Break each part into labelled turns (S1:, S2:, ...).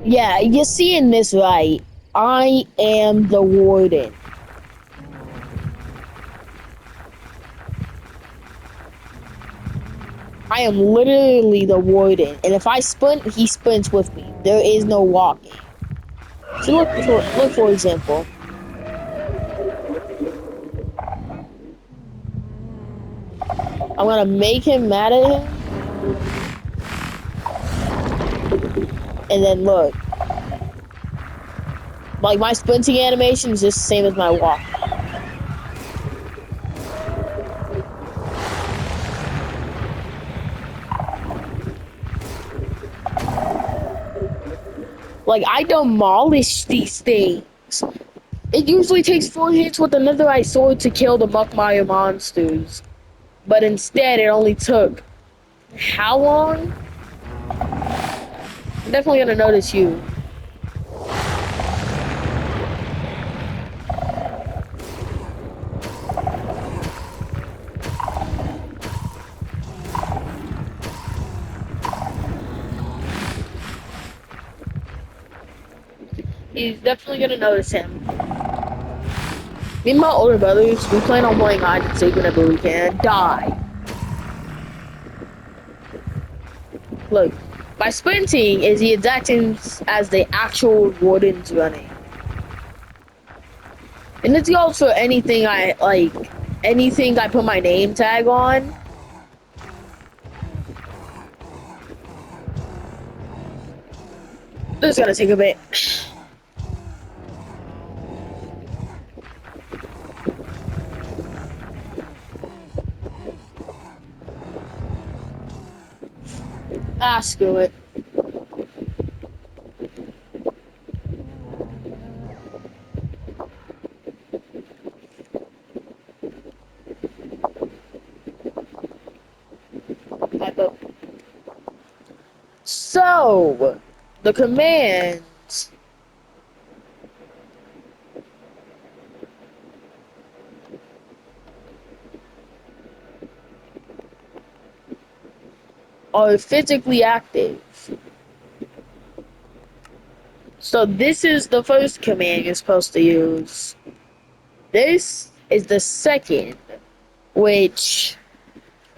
S1: Yeah, you're seeing this right. I am the warden. I am literally the warden. And if I sprint, he sprints with me. There is no walking. So look for example. I'm gonna make him mad at him, and then look. Like my sprinting animation is just the same as my walk. Like I demolish these things. It usually takes 4 hits with another ice sword to kill the Muckmire monsters. But instead it only took how long? I'm definitely gonna notice you. He's definitely gonna notice him. Me and my older brothers, we plan on playing hide and seek whenever we can. Die. Look, my sprinting is the exact same as the actual warden's running. And this goes for anything I like, anything I put my name tag on. This is gonna take a bit. Ah, screw it. So, the commands are physically active. So this is the first command you're supposed to use. This is the second, which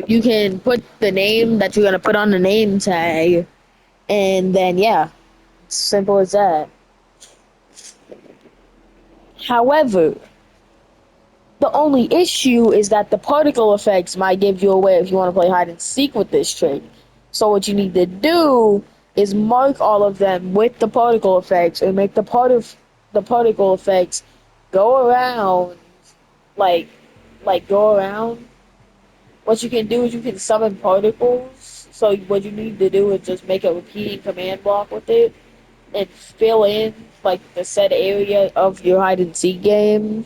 S1: you can put the name that you're gonna put on the name tag, and then yeah, simple as that. However, the only issue is that the particle effects might give you away if you want to play hide and seek with this trick. So what you need to do is mark all of them with the particle effects and make the particle effects go around like go around. What you can do is you can summon particles. So what you need to do is just make a repeating command block with it and fill in like the said area of your hide and seek game.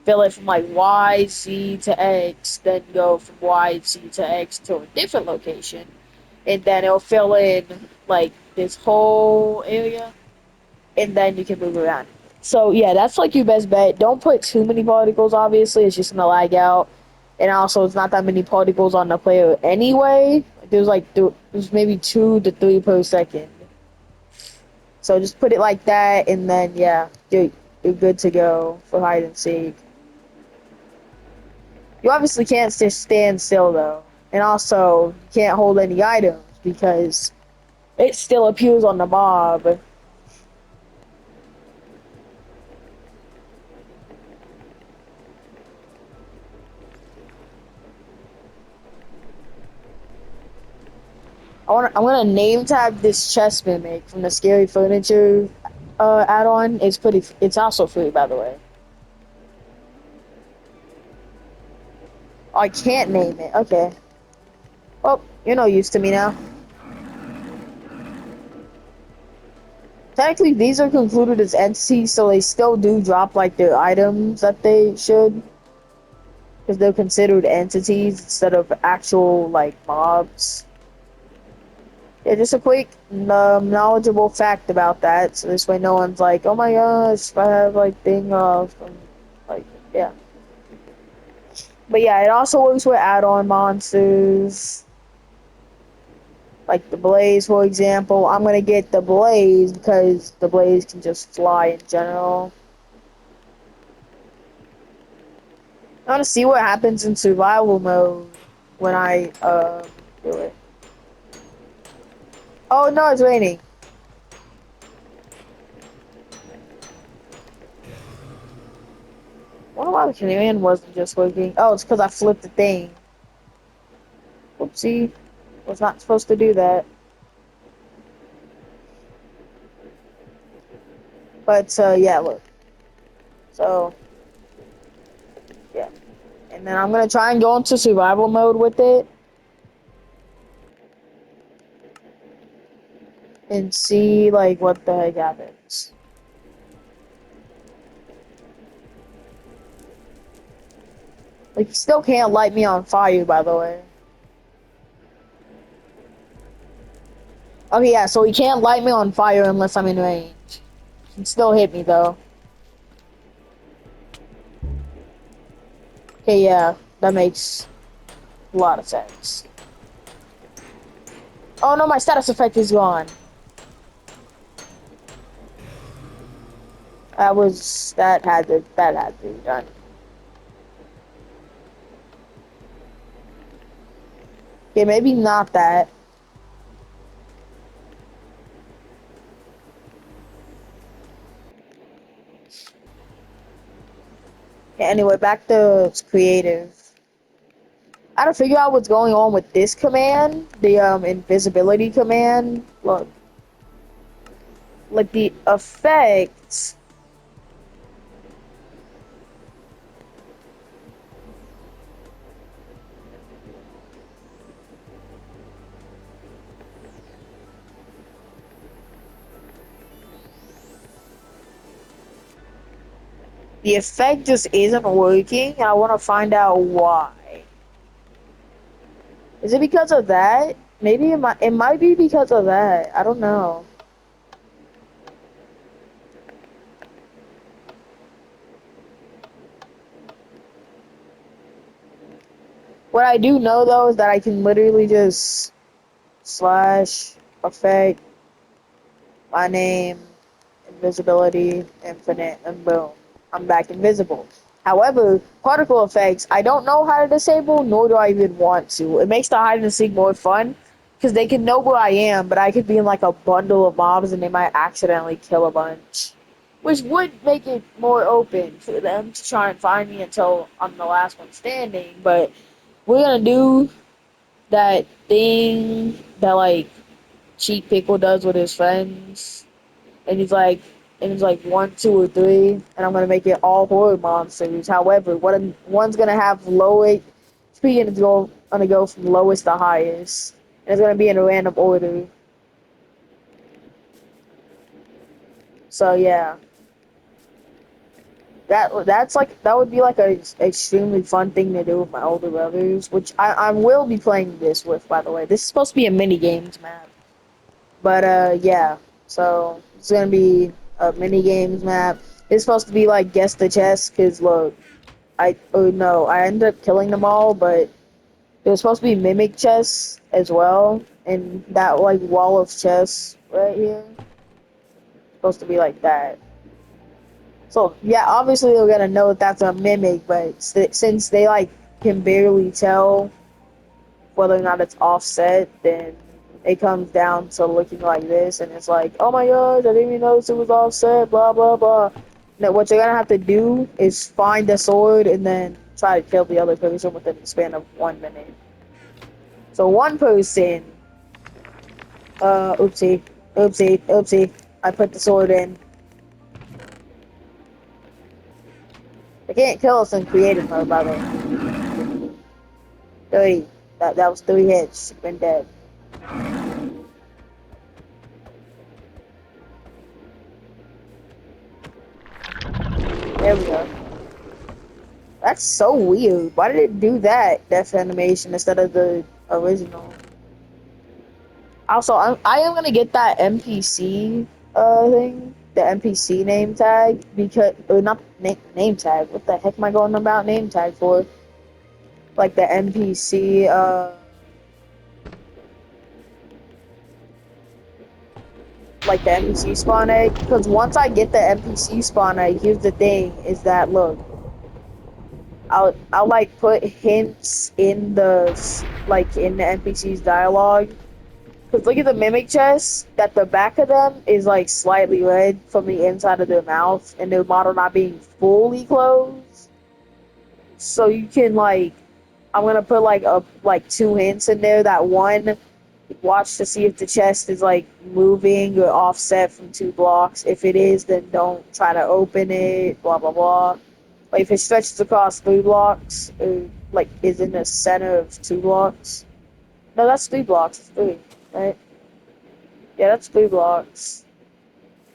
S1: Fill it from like Y, Z to X, then go from Y, Z to X to a different location, and then it'll fill in like this whole area, and then you can move around. So yeah, that's like your best bet. Don't put too many particles. Obviously, it's just gonna lag out, and also it's not that many particles on the player anyway. There's maybe 2 to 3 per second. So just put it like that, and then yeah, you're good to go for hide and seek. You obviously can't just stand still though, and also you can't hold any items because it still appears on the mob. I'm gonna name tag this chest mimic from the Scary Furniture add-on. It's also free, by the way. Oh, I can't name it. Okay. Well, you're no use to me now. Technically, these are concluded as entities, so they still do drop like their items that they should, because they're considered entities instead of actual like mobs. Yeah, just a quick knowledgeable fact about that, so this way no one's like, oh my gosh, I have like thing off, like yeah. But yeah, it also works with add-on monsters. Like the Blaze, for example. I'm gonna get the Blaze because the Blaze can just fly in general. I want to see what happens in survival mode when I do it. Oh no, it's raining. I wonder why the command wasn't just working. Oh, it's because I flipped the thing. Oopsie. Was not supposed to do that. But yeah, look. So yeah. And then I'm gonna try and go into survival mode with it and see like what the heck happens. Like you still can't light me on fire, by the way. Okay, yeah, so he can't light me on fire unless I'm in range. He can still hit me though. Okay, yeah, that makes a lot of sense. Oh no, my status effect is gone. That had to be done. Okay, maybe not that. Okay, anyway, back to creative. I had to figure out what's going on with this command, the invisibility command. Look, like the effects. The effect just isn't working, and I want to find out why. Is it because of that? Maybe it might be because of that. I don't know. What I do know though is that I can literally just slash effect my name, invisibility, infinite, and boom. I'm back invisible. However, particle effects, I don't know how to disable, nor do I even want to. It makes the hide and seek more fun, because they can know where I am, but I could be in like a bundle of mobs and they might accidentally kill a bunch. Which would make it more open for them to try and find me until I'm the last one standing, but we're gonna do that thing that like Cheap Pickle does with his friends, and he's like 1, 2, or 3, and I'm gonna make it all horror monsters. However, one's gonna have lowest. It's gonna go from lowest to highest, and it's gonna be in a random order. So yeah, that would be like a extremely fun thing to do with my older brothers, which I will be playing this with. By the way, this is supposed to be a mini games map. But yeah. So it's gonna be a mini games map. It's supposed to be like guess the chest, cause look, oh no, I ended up killing them all, but it was supposed to be mimic chests as well, and that like wall of chests right here supposed to be like that. So yeah, obviously they're gonna know that that's a mimic, but since they like can barely tell whether or not it's offset, then it comes down to looking like this, and it's like, oh my gosh, I didn't even notice it was offset, blah blah blah. Now, what you're gonna have to do is find the sword and then try to kill the other person within the span of 1 minute. So one person, oopsie, oopsie, oopsie. I put the sword in. They can't kill us in creative mode, by the way. 30. That was 3 hits. Been dead. There we go. That's so weird. Why did it do that death animation instead of the original? Also, I am gonna get that NPC thing, the NPC name tag, because or not name tag. What the heck am I going about name tag for? Like the NPC like the NPC spawn egg. Because once I get the NPC spawn egg, here's the thing: is that look, I'll like put hints in the like in the NPC's dialogue. Because look at the mimic chests, that the back of them is like slightly red from the inside of their mouth, and their model not being fully closed. So you can like, I'm gonna put like two hints in there. That one, watch to see if the chest is like moving or offset from 2 blocks. If it is, then don't try to open it. Blah blah blah. Like if it stretches across 3 blocks, or like is in the center of 2 blocks. No, that's 3 blocks. It's three, right? Yeah, that's 3 blocks.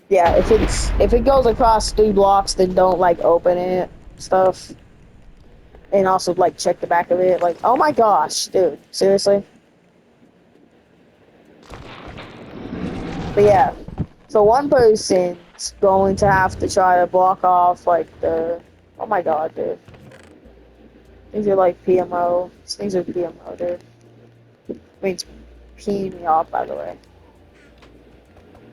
S1: Yeah, if it goes across 3 blocks, then don't like open it. Stuff. And also like check the back of it. Like, oh my gosh, dude, seriously. But yeah, so one person's going to have to try to block off like the. Oh my god, dude. These are like PMO. These are PMO, dude. I mean, it's peeing me off, by the way.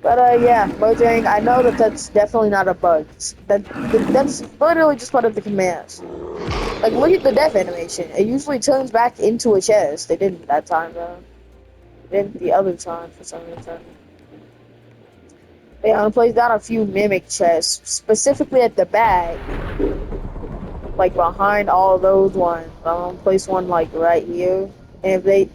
S1: But yeah, Mojang, I know that that's definitely not a bug. That's literally just part of the commands. Like, look at the death animation. It usually turns back into a chest. They didn't that time, though. They didn't the other time, for some reason. Yeah, I placed down a few mimic chests, specifically at the back, like behind all those ones. I'm gonna place one like right here. And if they,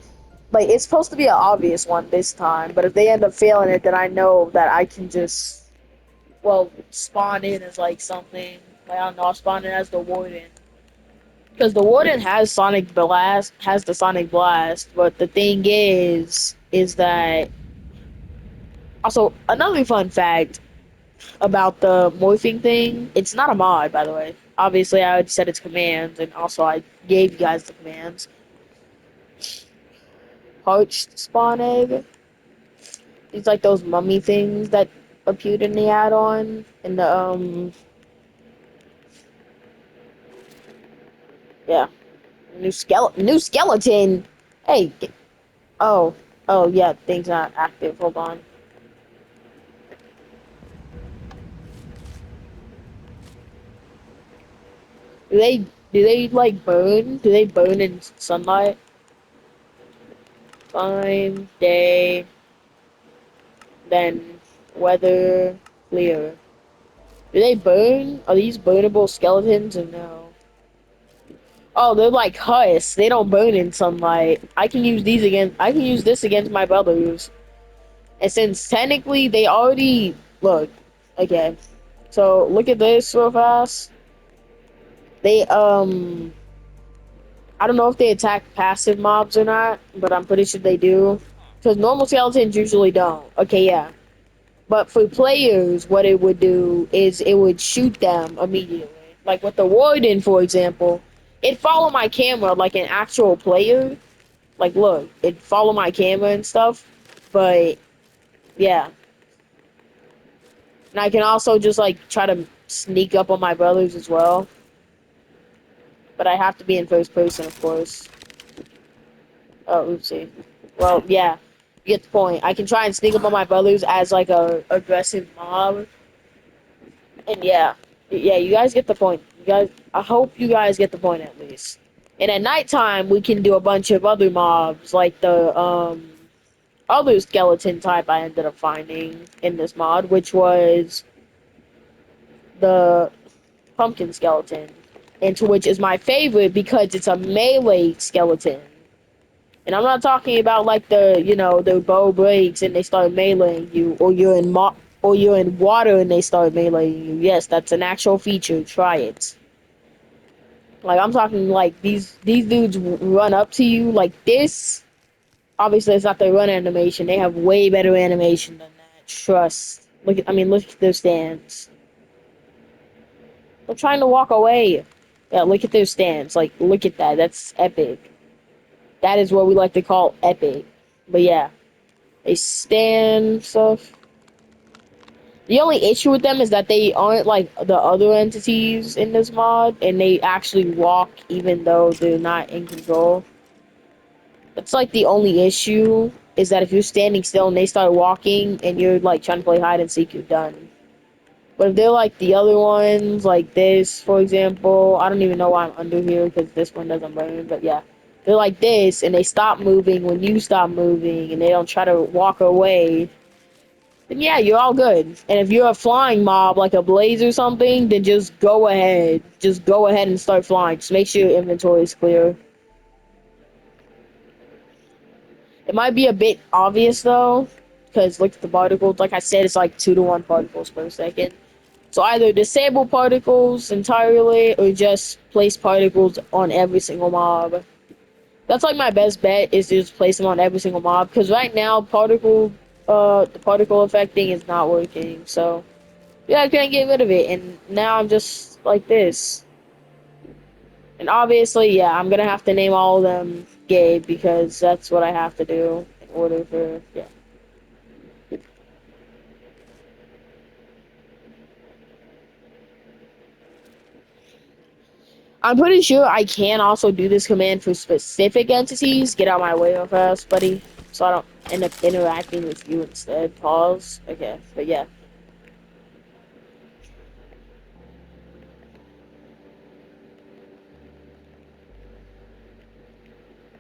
S1: like, it's supposed to be an obvious one this time, but if they end up failing it, then I know that I can just, well, spawn in as like something. Like, I don't know, I'll spawn in as the warden. Because the warden has Sonic Blast, has the Sonic Blast, but the thing is that also another fun fact about the morphing thing. It's not a mod, by the way. Obviously, I already said its commands, and also I gave you guys the commands. Poached spawn egg. It's like those mummy things that appeared in the add-on in the yeah, new skeleton. Hey, oh oh yeah, thing's not active. Hold on. Do they like burn? Do they burn in sunlight? Time, day, then weather, clear. Do they burn? Are these burnable skeletons or no? Oh, they're like husks. They don't burn in sunlight. I can use these again. I can use this against my brothers. And since technically they already look, okay. So look at this real fast. They I don't know if they attack passive mobs or not, but I'm pretty sure they do. Because normal skeletons usually don't. Okay, yeah. But for players, what it would do is it would shoot them immediately. Like with the Warden, for example, it follow my camera like an actual player. Like, look, it follow my camera and stuff. But yeah, and I can also just like try to sneak up on my brothers as well. But I have to be in first person, of course. Oh, oopsie. Well, yeah, you get the point. I can try and sneak up on my brothers as like a aggressive mob. And yeah, yeah, you guys get the point. You guys, I hope you guys get the point at least. And at nighttime, we can do a bunch of other mobs, like the other skeleton type I ended up finding in this mod, which was the pumpkin skeleton, and to which is my favorite because it's a melee skeleton. And I'm not talking about like the bow breaks and they start meleeing you, or you're in water and they start meleeing you. Yes, that's an actual feature. Try it. Like I'm talking like these dudes run up to you like this. Obviously, it's not their run animation. They have way better animation than that. Trust. Look at their stance. They're trying to walk away. Yeah, look at their stance. Like, look at that. That's epic. That is what we like to call epic. But yeah, they stand stuff. The only issue with them is that they aren't like the other entities in this mod, and they actually walk even though they're not in control. That's like the only issue is that if you're standing still and they start walking and you're like trying to play hide and seek, you're done. But if they're like the other ones, like this, for example, I don't even know why I'm under here because this one doesn't burn, but yeah. They're like this and they stop moving when you stop moving and they don't try to walk away, then yeah, you're all good. And if you're a flying mob like a blaze or something, then just go ahead. Just go ahead and start flying. Just make sure your inventory is clear. It might be a bit obvious though, because look at the particles. Like I said, it's like 2 to 1 particles per second. So either disable particles entirely or just place particles on every single mob. That's like my best bet is to just place them on every single mob because right now the particle effect thing is not working. So yeah, I couldn't get rid of it, and now I'm just like this. And obviously, yeah, I'm gonna have to name all of them Gabe because that's what I have to do in order for yeah. I'm pretty sure I can also do this command for specific entities. Get out of my way real fast, buddy, so I don't end up interacting with you instead. Pause. Okay, but yeah.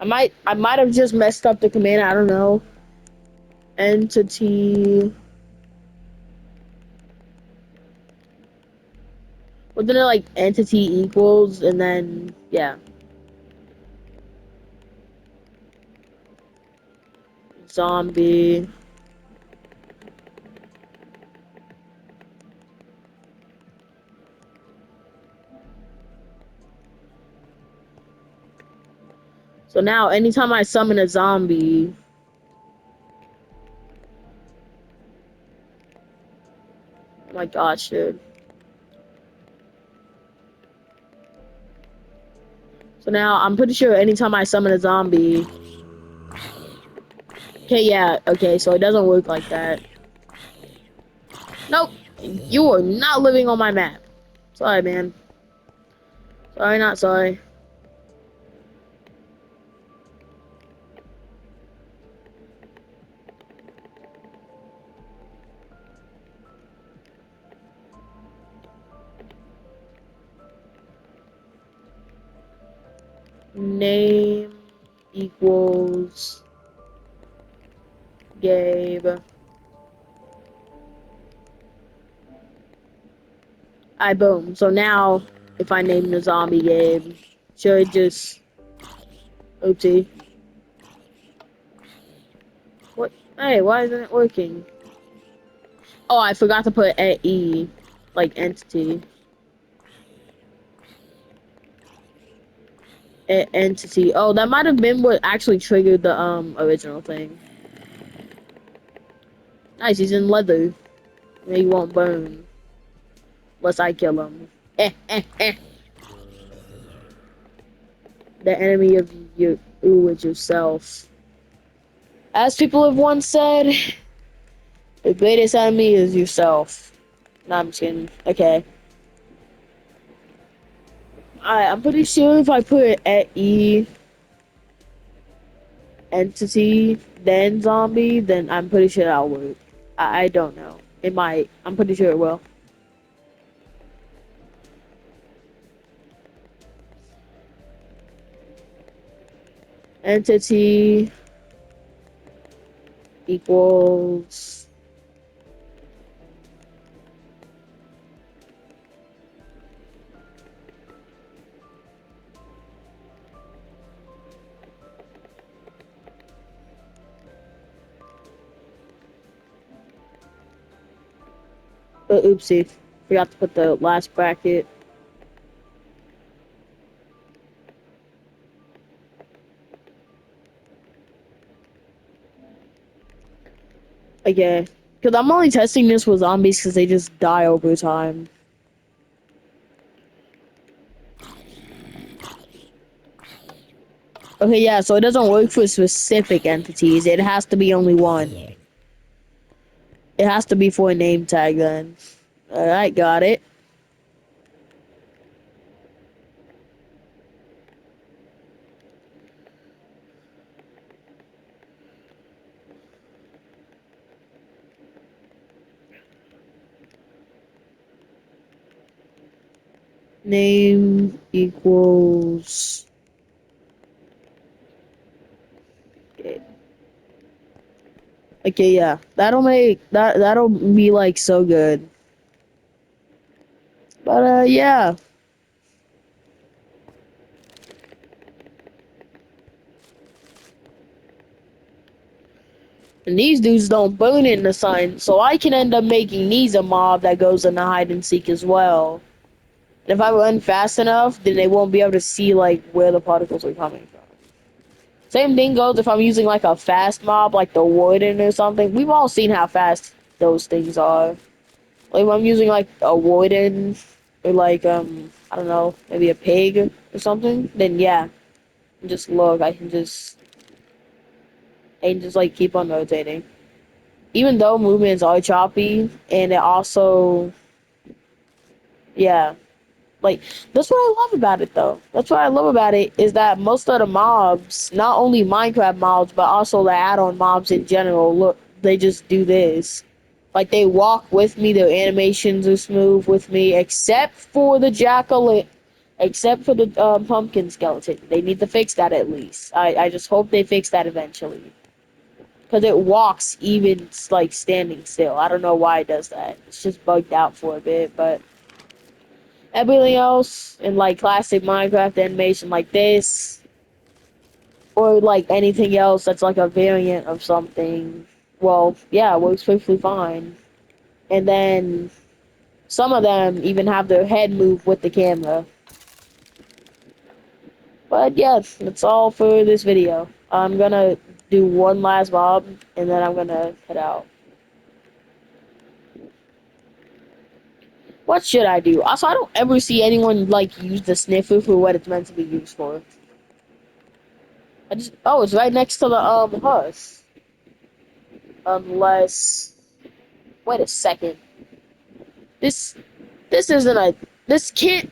S1: I might have just messed up the command. I don't know. Entity. Wasn't it like entity equals and then yeah, zombie. So now anytime I summon a zombie, oh my gosh, dude. So now I'm pretty sure anytime I summon a zombie. Okay, yeah, okay, so it doesn't work like that. Nope. You are not living on my map. Sorry, man. Sorry, not sorry. Name equals Gabe. I boom. So now, if I name the zombie Gabe, should just oopsie. What? Hey, why isn't it working? Oh, I forgot to put a E, like entity. Entity. Oh, that might have been what actually triggered the original thing. Nice, he's in leather. He won't burn unless I kill him. The enemy of you is yourself. As people have once said, the greatest enemy is yourself. No, I'm just kidding. Okay. I'm pretty sure if I put at E entity then zombie, then I'm pretty sure that'll work. I don't know. It might. I'm pretty sure it will. Entity equals. Oopsie. Forgot to put the last bracket. Okay. Because I'm only testing this with zombies because they just die over time. Okay, yeah, so it doesn't work for specific entities. It has to be only one. It has to be for a name tag then. Alright, got it. name equals. Okay. Okay, yeah, that'll make that'll be like so good. But yeah, and these dudes don't burn in the sun, so I can end up making these a mob that goes in the hide and seek as well. And if I run fast enough, then they won't be able to see like where the particles are coming from. Same thing goes if I'm using like a fast mob, like the warden or something. We've all seen how fast those things are. Like if I'm using like a warden or like I don't know, maybe a pig or something, then yeah, just look, I can just like keep on rotating. Even though movements are choppy and it also yeah, like that's what I love about it though. That's what I love about it is that most of the mobs, not only Minecraft mobs, but also the add-on mobs in general, look, they just do this. Like they walk with me, their animations are smooth with me, except for the jackal, except for the pumpkin skeleton. They need to fix that at least. I just hope they fix that eventually. Because it walks even like standing still. I don't know why it does that. It's just bugged out for a bit, but everything else in like classic Minecraft animation like this, or like anything else that's like a variant of something, well, yeah, it works perfectly fine. And then some of them even have their head move with the camera. But yes, that's all for this video. I'm gonna do one last mob and then I'm gonna head out. What should I do? Also, I don't ever see anyone like use the sniffer for what it's meant to be used for. Oh, it's right next to the husk. Unless, wait a second. This this isn't a this can't.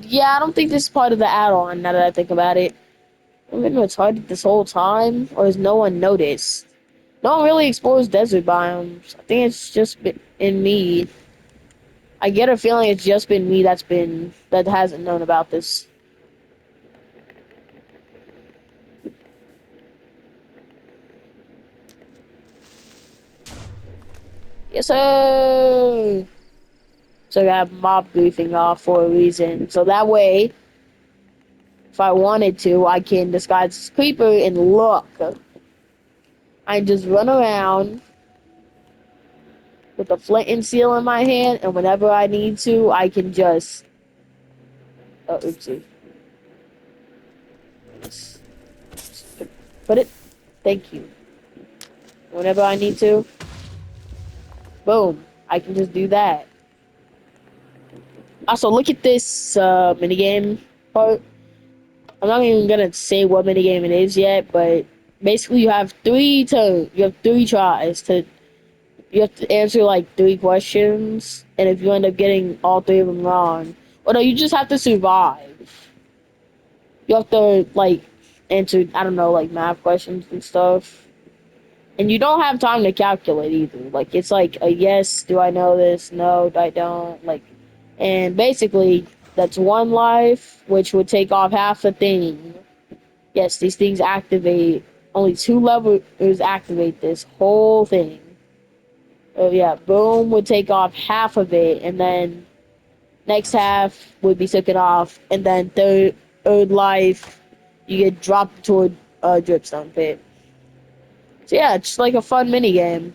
S1: Yeah, I don't think this is part of the add-on. Now that I think about it, I've been retarded this whole time, or has no one noticed? No one really explores desert biomes. I think it's just been in me. I get a feeling it's just been me that hasn't known about this. Yes, sir. So I got mob goofing off for a reason. So that way, if I wanted to, I can disguise as creeper and look. I just run around with a flint and steel in my hand, and whenever I need to, I can just. Oh, oopsie. Put it. Thank you. Whenever I need to, boom. I can just do that. Also, look at this minigame part. I'm not even gonna say what minigame it is yet, but basically you have three tries to you have to answer like three questions, and if you end up getting all three of them wrong, well, no, you just have to survive. You have to like answer, I don't know, like math questions and stuff, and you don't have time to calculate either. Like it's like a yes, do I know this? No, I don't. Like, and basically that's one life, which would take off half the thing. Yes, these things activate. Only two levels activate this whole thing. Oh yeah, boom would take off half of it, and then next half would be taken off, and then third life you get dropped toward a dripstone pit. So yeah, it's like a fun mini game.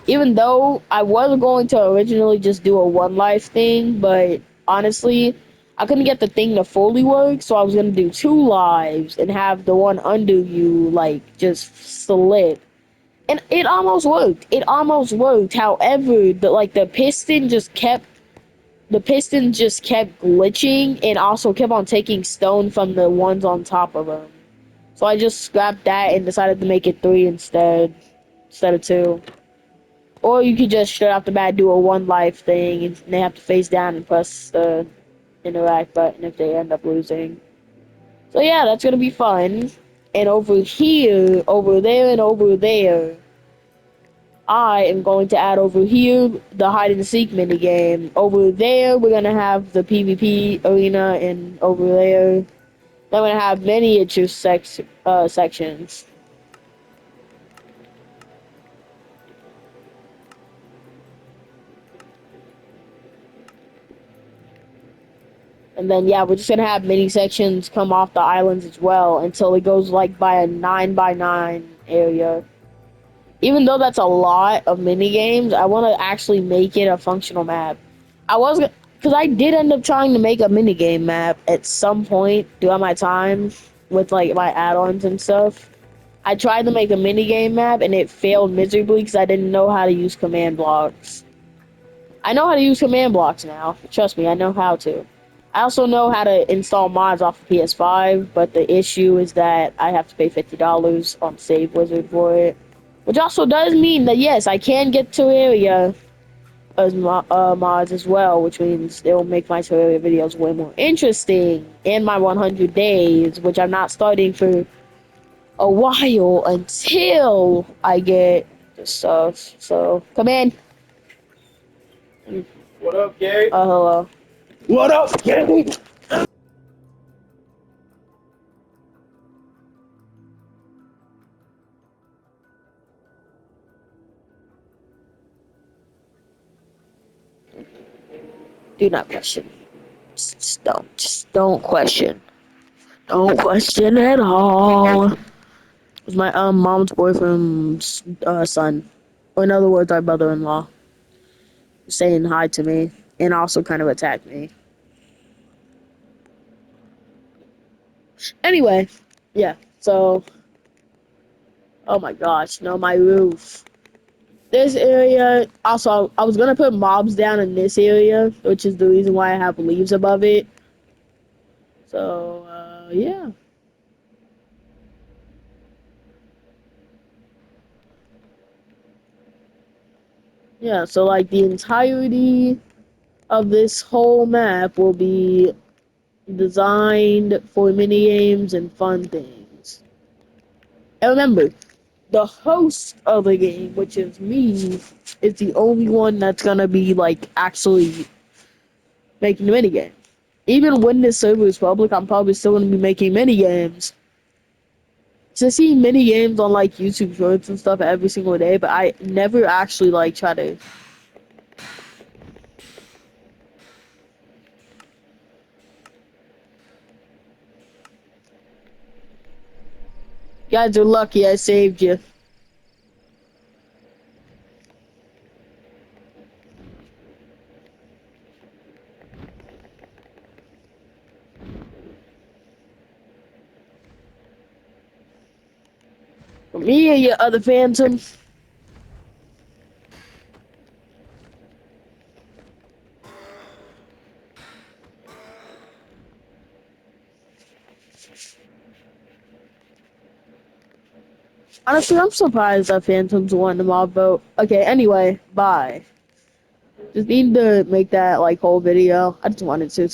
S1: Even though I was going to originally just do a one life thing, but honestly, I couldn't get the thing to fully work, so I was gonna do two lives and have the one undo you like just slip. And it almost worked. It almost worked. However, the piston just kept glitching and also kept on taking stone from the ones on top of them. So I just scrapped that and decided to make it three instead of two. Or you could just straight off the bat do a one life thing and they have to face down and press the interact button if they end up losing. So yeah, that's gonna be fun. And over here, over there, and over there, I am going to add over here the hide and seek mini game. Over there, we're gonna have the PvP arena, and over there, I'm gonna have miniature sections. And then yeah, we're just gonna have mini sections come off the islands as well until it goes like by a 9x9 area. Even though that's a lot of mini games, I want to actually make it a functional map. I was because I did end up trying to make a mini game map at some point throughout my time with like my add-ons and stuff. I tried to make a mini game map and it failed miserably because I didn't know how to use command blocks. I know how to use command blocks now. Trust me, I know how to. I also know how to install mods off of PS5, but the issue is that I have to pay $50 on Save Wizard for it. Which also does mean that yes, I can get Terraria as mods as well, which means it will make my Terraria videos way more interesting. And my 100 days, which I'm not starting for a while until I get the stuff. So, come in.
S2: What up, Gabe?
S1: Hello.
S2: What up, Gabe?
S1: Do not question. Just don't question. Don't question at all. It's my mom's boyfriend's son, or in other words, our brother-in-law, saying hi to me and also kind of attacked me. Anyway, yeah. So, oh my gosh, no, my roof. This area. Also, I was gonna put mobs down in this area, which is the reason why I have leaves above it. So, yeah. Yeah, so like the entirety of this whole map will be designed for mini games and fun things. And remember, the host of the game, which is me, is the only one that's gonna be like actually making the mini game. Even when this server is public, I'm probably still gonna be making mini games. So I see mini games on like YouTube Shorts and stuff every single day, but I never actually like try to. You guys are lucky I saved you. Me and your other phantom. Honestly, I'm surprised that Phantom's won the mob vote. Okay, anyway, bye. Just need to make that like whole video. I just wanted to